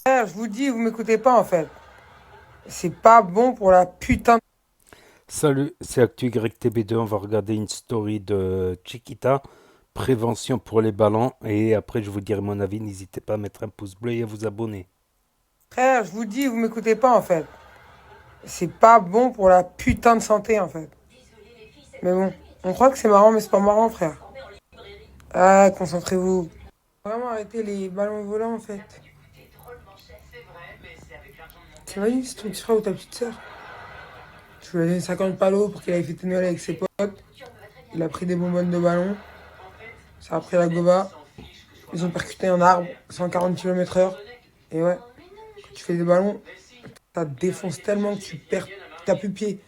Frère, je vous dis, vous m'écoutez pas en fait. C'est pas bon pour la putain. Salut, c'est ActuYTB2. On va regarder une story de Chiquita, prévention pour les ballons. Et après, je vous dirai mon avis. N'hésitez pas à mettre un pouce bleu et à vous abonner. Frère, je vous dis, vous m'écoutez pas en fait. C'est pas bon pour la putain de santé en fait. Mais bon, on croit que c'est marrant, mais c'est pas marrant, frère. Ah, concentrez-vous. Vraiment arrêter les ballons volants en fait. T'imagines si ton petit frère ou ta petite sœur, tu lui as donné 50 palos pour qu'il aille fêter Noël avec ses potes. Il a pris des bonbonnes de ballon. Ça a pris la goba. Ils ont percuté un arbre, 140 km/h. Et ouais, quand tu fais des ballons, ça te défonce tellement que tu perds. T'as plus pied.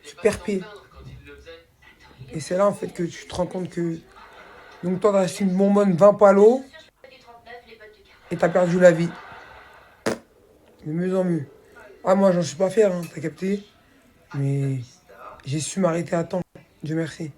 Tu perds pied. Et c'est là en fait que tu te rends compte que. Donc toi, t'as acheté une bonbonne 20 palos et t'as perdu la vie. De mieux en mieux. Ah, moi, j'en suis pas fier, hein, t'as capté. Mais j'ai su m'arrêter à temps. Dieu merci.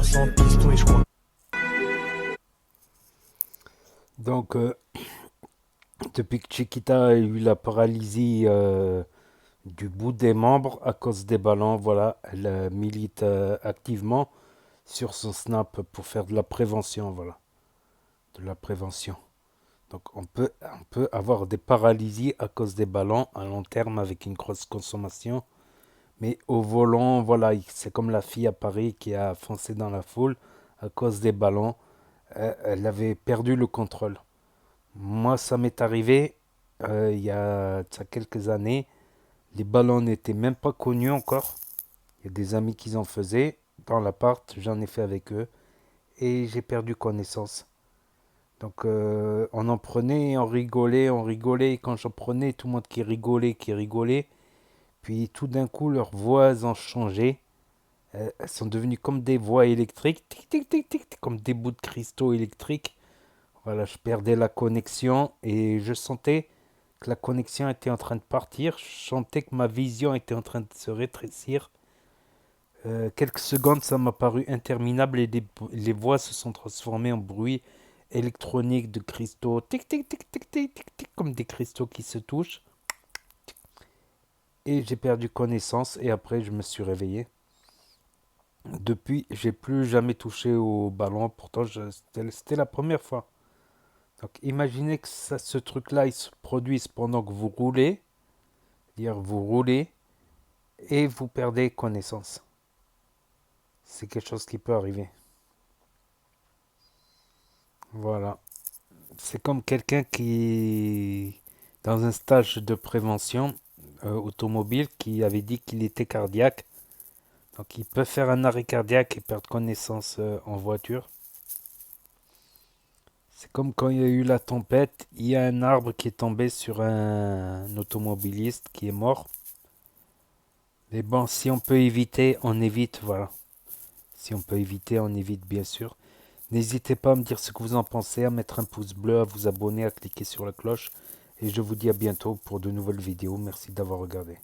Sans piston et je crois. Donc, depuis que Chiquita a eu la paralysie du bout des membres à cause des ballons, voilà, elle milite activement sur son Snap pour faire de la prévention, voilà, de la prévention. Donc on peut avoir des paralysies à cause des ballons à long terme avec une grosse consommation. Mais au volant, voilà, c'est comme la fille à Paris qui a foncé dans la foule à cause des ballons. Elle avait perdu le contrôle. Moi, ça m'est arrivé il y a de ça quelques années. Les ballons n'étaient même pas connus encore. Il y a des amis qui en faisaient. Dans l'appart, j'en ai fait avec eux. Et j'ai perdu connaissance. Donc on en prenait, on rigolait, on rigolait. Et quand j'en prenais, tout le monde qui rigolait, qui rigolait. Puis tout d'un coup, leurs voix ont changé. Elles sont devenues comme des voix électriques, tic, tic, tic, tic, tic, comme des bouts de cristaux électriques. Voilà, je perdais la connexion et je sentais que la connexion était en train de partir. Je sentais que ma vision était en train de se rétrécir. Quelques secondes, ça m'a paru interminable et les voix se sont transformées en bruit électronique de cristaux, tic, tic, tic, tic, tic, tic, tic, comme des cristaux qui se touchent. Et j'ai perdu connaissance et après je me suis réveillé. Depuis, j'ai plus jamais touché au ballon. Pourtant, c'était la première fois. Donc, imaginez que ce truc-là, il se produise pendant que vous roulez. Dire vous roulez et vous perdez connaissance. C'est quelque chose qui peut arriver. Voilà. C'est comme quelqu'un qui, dans un stage de prévention automobile, qui avait dit qu'il était cardiaque. Donc, il peut faire un arrêt cardiaque et perdre connaissance en voiture. C'est comme quand il y a eu la tempête, il y a un arbre qui est tombé sur un automobiliste qui est mort. Mais bon, si on peut éviter, on évite, voilà. Si on peut éviter, on évite bien sûr. N'hésitez pas à me dire ce que vous en pensez, à mettre un pouce bleu, à vous abonner, à cliquer sur la cloche. Et je vous dis à bientôt pour de nouvelles vidéos. Merci d'avoir regardé.